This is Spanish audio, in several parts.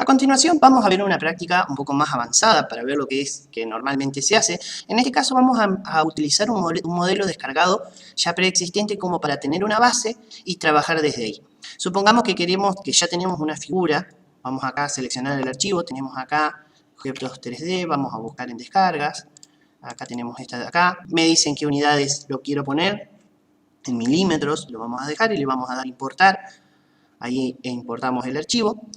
continuación vamos a ver una práctica un poco más avanzada para ver lo que es que normalmente se hace. En este caso vamos a utilizar un modelo descargado ya preexistente como para tener una base y trabajar desde ahí. Supongamos que ya tenemos una figura. Vamos acá a seleccionar el archivo, tenemos acá objetos 3D, vamos a buscar en descargas. Acá tenemos esta de acá. Me dicen qué unidades lo quiero poner. En milímetros lo vamos a dejar y le vamos a dar importar. Ahí importamos el archivo.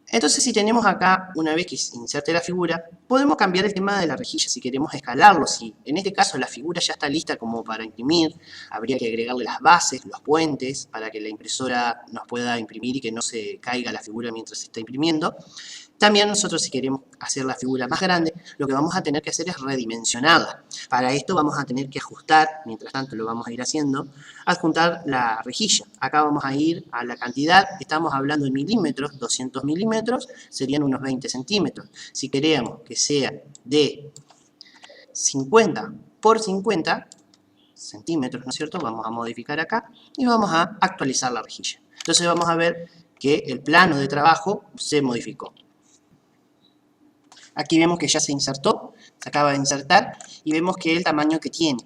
Entonces, si tenemos acá, una vez que inserte la figura, podemos cambiar el tema de la rejilla si queremos escalarlo. Si en este caso la figura ya está lista como para imprimir, habría que agregarle las bases, los puentes, para que la impresora nos pueda imprimir y que no se caiga la figura mientras se está imprimiendo. También nosotros, si queremos hacer la figura más grande, lo que vamos a tener que hacer es redimensionarla. Para esto vamos a tener que ajustar, mientras tanto lo vamos a ir haciendo, adjuntar la rejilla. Acá vamos a ir a la cantidad, estamos hablando en milímetros, 200 milímetros, serían unos 20 centímetros. Si queremos que sea de 50 por 50 centímetros, ¿no es cierto? Vamos a modificar acá y vamos a actualizar la rejilla. Entonces vamos a ver que el plano de trabajo se modificó. Aquí vemos que ya se insertó, se acaba de insertar y vemos que el tamaño que tiene.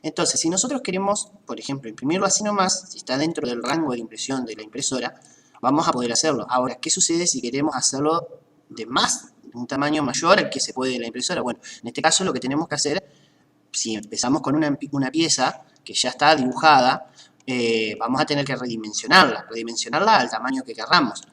Entonces, si nosotros queremos, por ejemplo, imprimirlo así nomás, si está dentro del rango de impresión de la impresora, vamos a poder hacerlo. Ahora, ¿qué sucede si queremos hacerlo de un tamaño mayor al que se puede de la impresora? Bueno, en este caso lo que tenemos que hacer, si empezamos con una pieza que ya está dibujada, vamos a tener que redimensionarla al tamaño que querramos.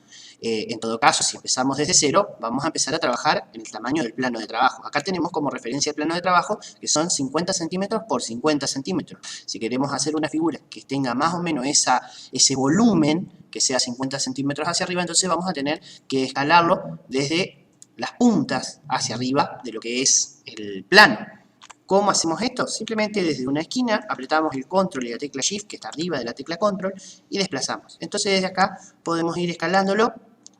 En todo caso, si empezamos desde cero, vamos a empezar a trabajar en el tamaño del plano de trabajo. Acá tenemos como referencia el plano de trabajo, que son 50 centímetros por 50 centímetros. Si queremos hacer una figura que tenga más o menos ese volumen, que sea 50 centímetros hacia arriba, entonces vamos a tener que escalarlo desde las puntas hacia arriba de lo que es el plano. ¿Cómo hacemos esto? Simplemente desde una esquina apretamos el control y la tecla shift que está arriba de la tecla control y desplazamos. Entonces desde acá podemos ir escalándolo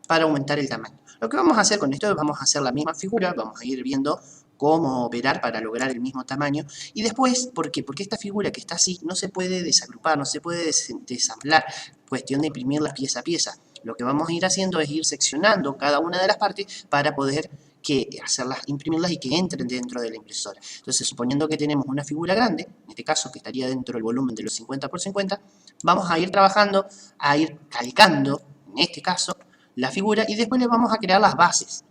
para aumentar el tamaño. Lo que vamos a hacer con esto es vamos a hacer la misma figura, vamos a ir viendo cómo operar para lograr el mismo tamaño. Y después, ¿por qué? Porque esta figura que está así no se puede desagrupar, no se puede desamblar, cuestión de imprimirla pieza a pieza. Lo que vamos a ir haciendo es ir seccionando cada una de las partes para poder imprimirlas y que entren dentro de la impresora. Entonces, suponiendo que tenemos una figura grande, en este caso que estaría dentro del volumen de los 50 por 50, vamos a ir trabajando, a ir calcando, en este caso, la figura y después le vamos a crear las bases.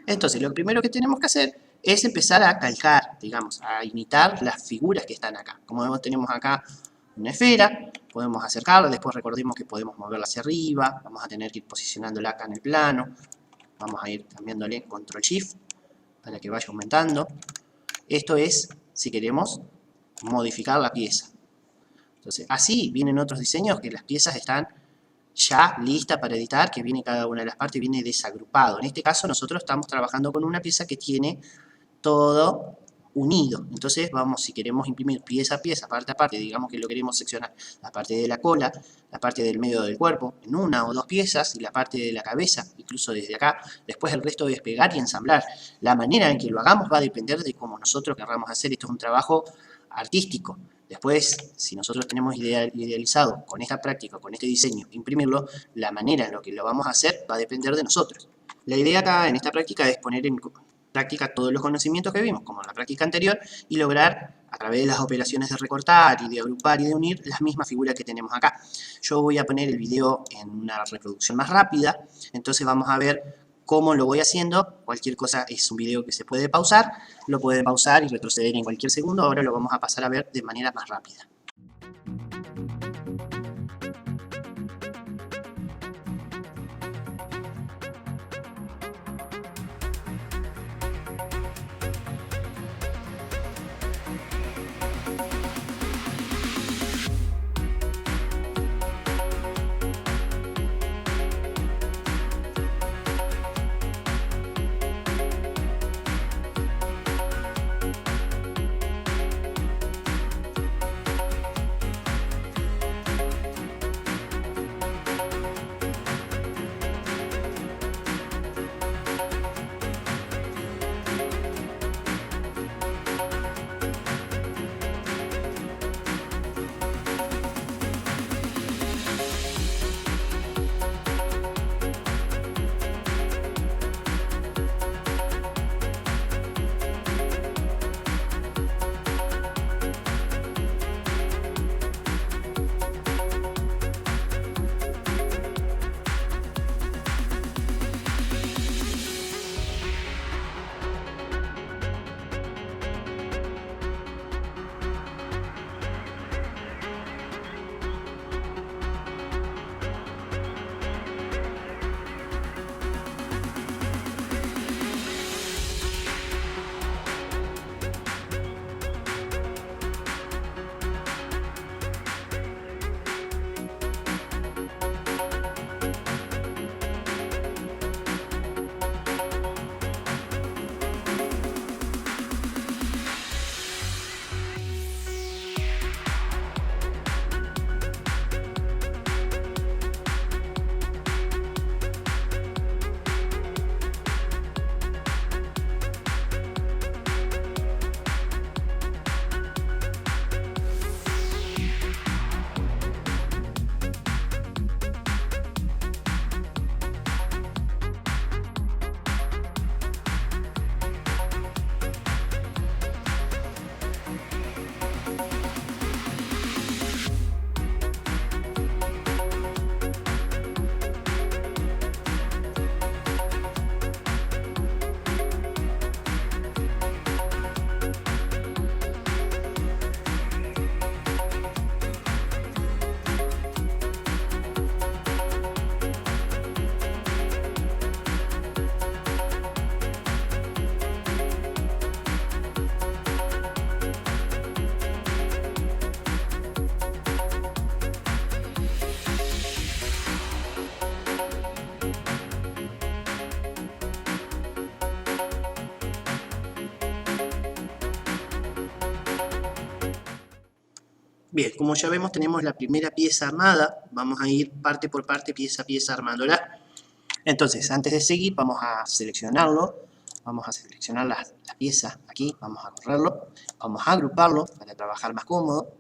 Entonces, lo primero que tenemos que hacer es empezar a calcar, digamos, a imitar las figuras que están acá. Como vemos, tenemos acá una esfera, podemos acercarla, después recordemos que podemos moverla hacia arriba, vamos a tener que ir posicionándola acá en el plano. Vamos a ir cambiándole Control Shift para que vaya aumentando. Esto es si queremos modificar la pieza. Entonces, así vienen otros diseños que las piezas están ya listas para editar, que viene cada una de las partes, viene desagrupado. En este caso nosotros estamos trabajando con una pieza que tiene todo unido. Entonces vamos, si queremos imprimir pieza a pieza, parte a parte, digamos que lo queremos seccionar la parte de la cola, la parte del medio del cuerpo, en una o dos piezas, y la parte de la cabeza, incluso desde acá, después el resto es pegar y ensamblar. La manera en que lo hagamos va a depender de cómo nosotros querramos hacer. Esto es un trabajo artístico. Después, si nosotros tenemos idealizado con esta práctica, con este diseño, imprimirlo, la manera en la que lo vamos a hacer va a depender de nosotros. La idea acá en esta práctica es poner en práctica todos los conocimientos que vimos, como en la práctica anterior, y lograr, a través de las operaciones de recortar y de agrupar y de unir, las mismas figuras que tenemos acá. Yo voy a poner el video en una reproducción más rápida, entonces vamos a ver cómo lo voy haciendo. Cualquier cosa es un video que se puede pausar, lo puede pausar y retroceder en cualquier segundo. Ahora lo vamos a pasar a ver de manera más rápida. Bien, como ya vemos tenemos la primera pieza armada, vamos a ir parte por parte, pieza a pieza armándola. Entonces, antes de seguir vamos a seleccionarlo, vamos a seleccionar la pieza aquí, vamos a correrlo, vamos a agruparlo para trabajar más cómodo.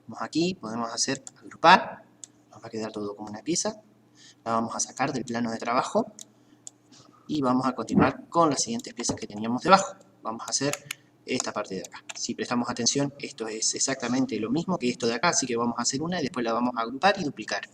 Vamos aquí, podemos hacer agrupar, nos va a quedar todo como una pieza. La vamos a sacar del plano de trabajo y vamos a continuar con las siguientes piezas que teníamos debajo. Vamos a hacer esta parte de acá. Si prestamos atención, esto es exactamente lo mismo que esto de acá, así que vamos a hacer una y después la vamos a agrupar y duplicar.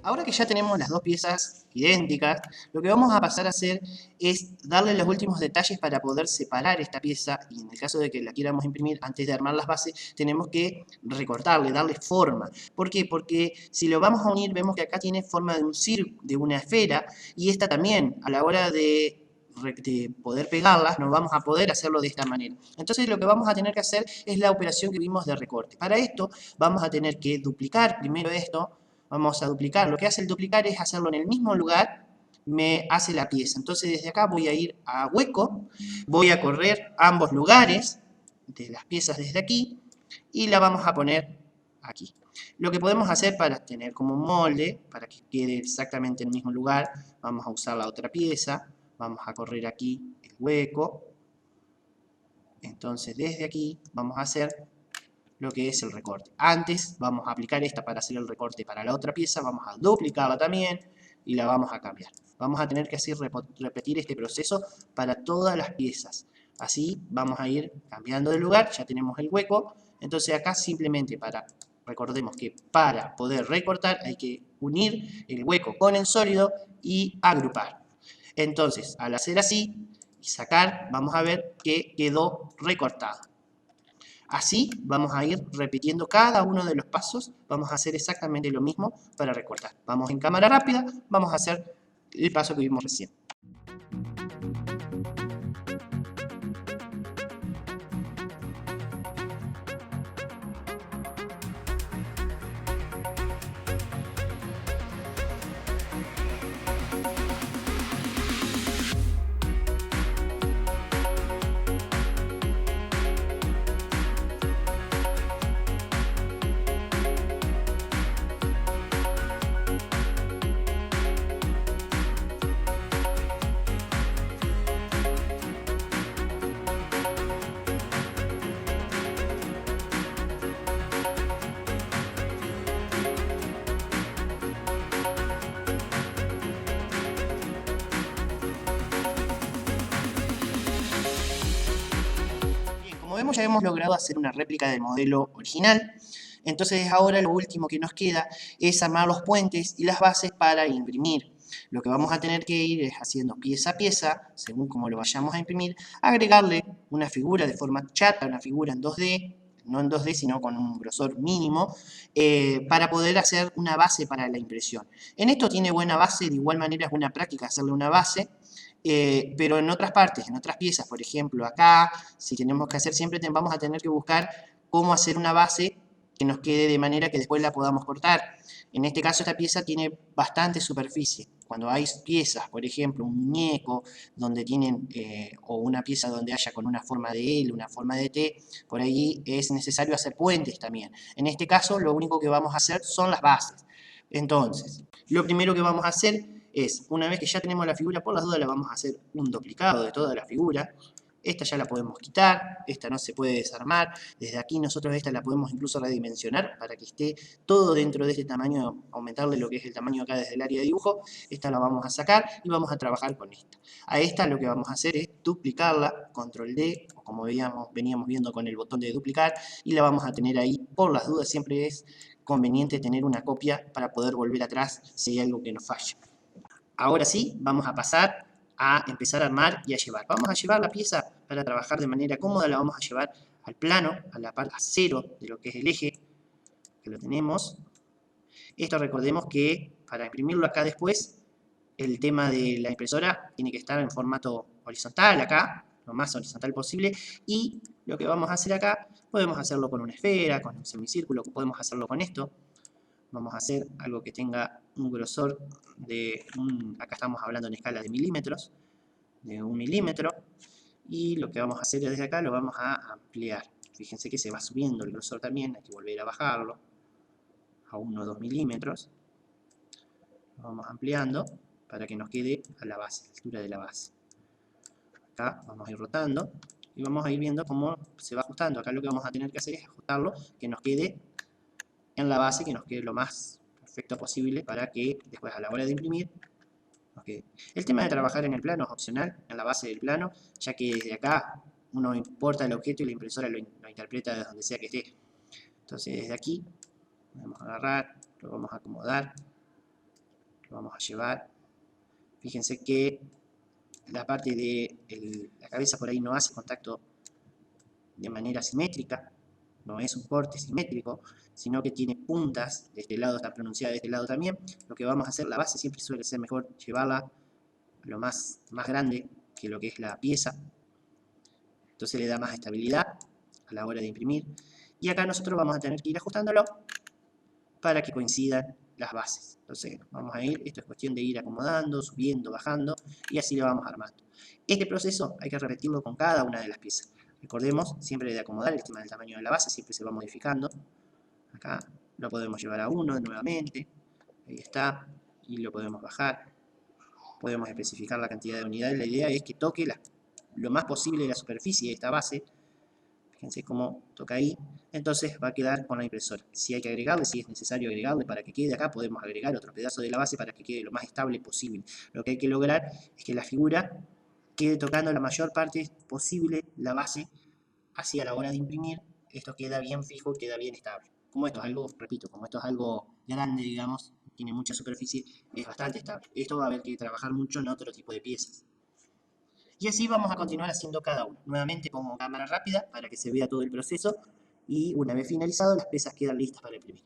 Ahora que ya tenemos las dos piezas idénticas, lo que vamos a pasar a hacer es darle los últimos detalles para poder separar esta pieza, y en el caso de que la quieramos imprimir antes de armar las bases, tenemos que recortarle, darle forma. ¿Por qué? Porque si lo vamos a unir, vemos que acá tiene forma de un círculo, de una esfera, y esta también, a la hora de poder pegarlas, no vamos a poder hacerlo de esta manera. Entonces lo que vamos a tener que hacer es la operación que vimos de recorte. Para esto vamos a tener que duplicar primero esto, vamos a duplicar. Lo que hace el duplicar es hacerlo en el mismo lugar, me hace la pieza. Entonces desde acá voy a ir a hueco, voy a correr ambos lugares de las piezas desde aquí y la vamos a poner aquí. Lo que podemos hacer para tener como un molde, para que quede exactamente en el mismo lugar, vamos a usar la otra pieza, vamos a correr aquí el hueco. Entonces desde aquí vamos a hacer lo que es el recorte. Antes vamos a aplicar esta para hacer el recorte para la otra pieza, vamos a duplicarla también y la vamos a cambiar. Vamos a tener que así repetir este proceso para todas las piezas. Así vamos a ir cambiando de lugar, ya tenemos el hueco. Entonces acá simplemente recordemos que para poder recortar hay que unir el hueco con el sólido y agrupar. Entonces al hacer así y sacar, vamos a ver que quedó recortado. Así vamos a ir repitiendo cada uno de los pasos, vamos a hacer exactamente lo mismo para recortar. Vamos en cámara rápida, vamos a hacer el paso que vimos recién. Como vemos, ya hemos logrado hacer una réplica del modelo original. Entonces ahora lo último que nos queda es armar los puentes y las bases para imprimir. Lo que vamos a tener que ir es haciendo pieza a pieza, según como lo vayamos a imprimir, agregarle una figura de forma chata, una figura en 2D, no en 2D sino con un grosor mínimo, para poder hacer una base para la impresión. En esto tiene buena base, de igual manera es buena práctica hacerle una base, pero en otras partes, en otras piezas, por ejemplo acá, si tenemos que hacer siempre, vamos a tener que buscar cómo hacer una base que nos quede de manera que después la podamos cortar. En este caso esta pieza tiene bastante superficie. Cuando hay piezas, por ejemplo, un muñeco donde tienen, o una pieza donde haya con una forma de L, una forma de T, por ahí es necesario hacer puentes también. En este caso lo único que vamos a hacer son las bases. Entonces, lo primero que vamos a hacer es, una vez que ya tenemos la figura, por las dudas la vamos a hacer un duplicado de toda la figura. Esta ya la podemos quitar, esta no se puede desarmar. Desde aquí nosotros esta la podemos incluso redimensionar para que esté todo dentro de este tamaño, aumentarle lo que es el tamaño acá desde el área de dibujo. Esta la vamos a sacar y vamos a trabajar con esta. A esta lo que vamos a hacer es duplicarla, control D, o como veníamos viendo con el botón de duplicar, y la vamos a tener ahí. Por las dudas siempre es conveniente tener una copia para poder volver atrás si hay algo que nos falla. Ahora sí, vamos a pasar a empezar a armar y a llevar. Vamos a llevar la pieza para trabajar de manera cómoda, la vamos a llevar al plano, a la parte a cero de lo que es el eje, que lo tenemos. Esto recordemos que para imprimirlo acá después, el tema de la impresora tiene que estar en formato horizontal acá, lo más horizontal posible, y lo que vamos a hacer acá, podemos hacerlo con una esfera, con un semicírculo, podemos hacerlo con esto. Vamos a hacer algo que tenga un grosor de, acá estamos hablando en escala de milímetros, de 1 milímetro, y lo que vamos a hacer desde acá lo vamos a ampliar. Fíjense que se va subiendo el grosor también, hay que volver a bajarlo a 1 o 2 milímetros. Lo vamos ampliando para que nos quede a la base, a la altura de la base. Acá vamos a ir rotando y vamos a ir viendo cómo se va ajustando. Acá lo que vamos a tener que hacer es ajustarlo, que nos quede en la base, que nos quede lo más perfecto posible para que después a la hora de imprimir nos quede. El tema de trabajar en el plano es opcional, en la base del plano, ya que desde acá uno importa el objeto y la impresora lo interpreta desde donde sea que esté. Entonces desde aquí vamos a agarrar, lo vamos a acomodar lo vamos a llevar. Fíjense que la parte de la cabeza por ahí no hace contacto de manera simétrica, no es un corte simétrico, sino que tiene puntas, de este lado está pronunciada, de este lado también. Lo que vamos a hacer, la base siempre suele ser mejor llevarla lo más grande que lo que es la pieza, entonces le da más estabilidad a la hora de imprimir. Y acá nosotros vamos a tener que ir ajustándolo para que coincidan las bases. Entonces vamos a ir, esto es cuestión de ir acomodando, subiendo, bajando, y así lo vamos armando. Este proceso hay que repetirlo con cada una de las piezas. Recordemos siempre de acomodar el tema del tamaño de la base, siempre se va modificando. Acá lo podemos llevar a 1 nuevamente, ahí está, y lo podemos bajar. Podemos especificar la cantidad de unidades, la idea es que toque lo más posible la superficie de esta base. Fíjense cómo toca ahí, entonces va a quedar con la impresora. Si hay que agregarle, si es necesario agregarle para que quede acá, podemos agregar otro pedazo de la base para que quede lo más estable posible. Lo que hay que lograr es que la figura quede tocando la mayor parte posible la base, así a la hora de imprimir esto queda bien fijo, queda bien estable. Como esto es algo, repito, como esto es algo grande, digamos, tiene mucha superficie, es bastante estable. Esto va a haber que trabajar mucho en otro tipo de piezas. Y así vamos a continuar haciendo cada uno. Nuevamente pongo cámara rápida para que se vea todo el proceso y una vez finalizado las piezas quedan listas para imprimir.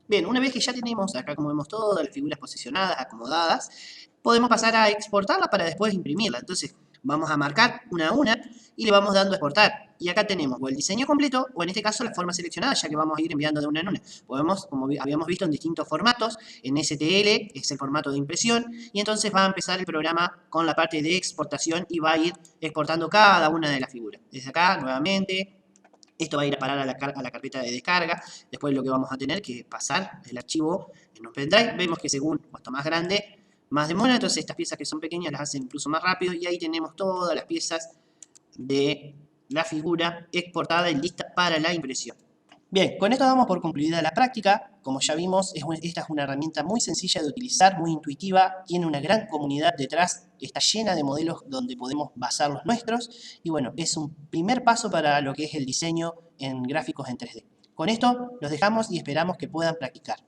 Bien, una vez que ya tenemos acá, como vemos, todas las figuras posicionadas, acomodadas, podemos pasar a exportarla para después imprimirla. Entonces, vamos a marcar una a una y le vamos dando a exportar. Y acá tenemos o el diseño completo o en este caso la forma seleccionada, ya que vamos a ir enviando de una en una. Podemos, como habíamos visto, en distintos formatos. En STL es el formato de impresión y entonces va a empezar el programa con la parte de exportación y va a ir exportando cada una de las figuras. Desde acá, nuevamente, esto va a ir a parar a la carpeta de descarga. Después lo que vamos a tener que pasar el archivo en un pendrive. Vemos que según cuanto más grande, más demora. Entonces estas piezas que son pequeñas las hacen incluso más rápido. Y ahí tenemos todas las piezas de la figura exportada y lista para la impresión. Bien, con esto damos por concluida la práctica. Como ya vimos, esta es una herramienta muy sencilla de utilizar, muy intuitiva, tiene una gran comunidad detrás, está llena de modelos donde podemos basar los nuestros y bueno, es un primer paso para lo que es el diseño en gráficos en 3D. Con esto los dejamos y esperamos que puedan practicar.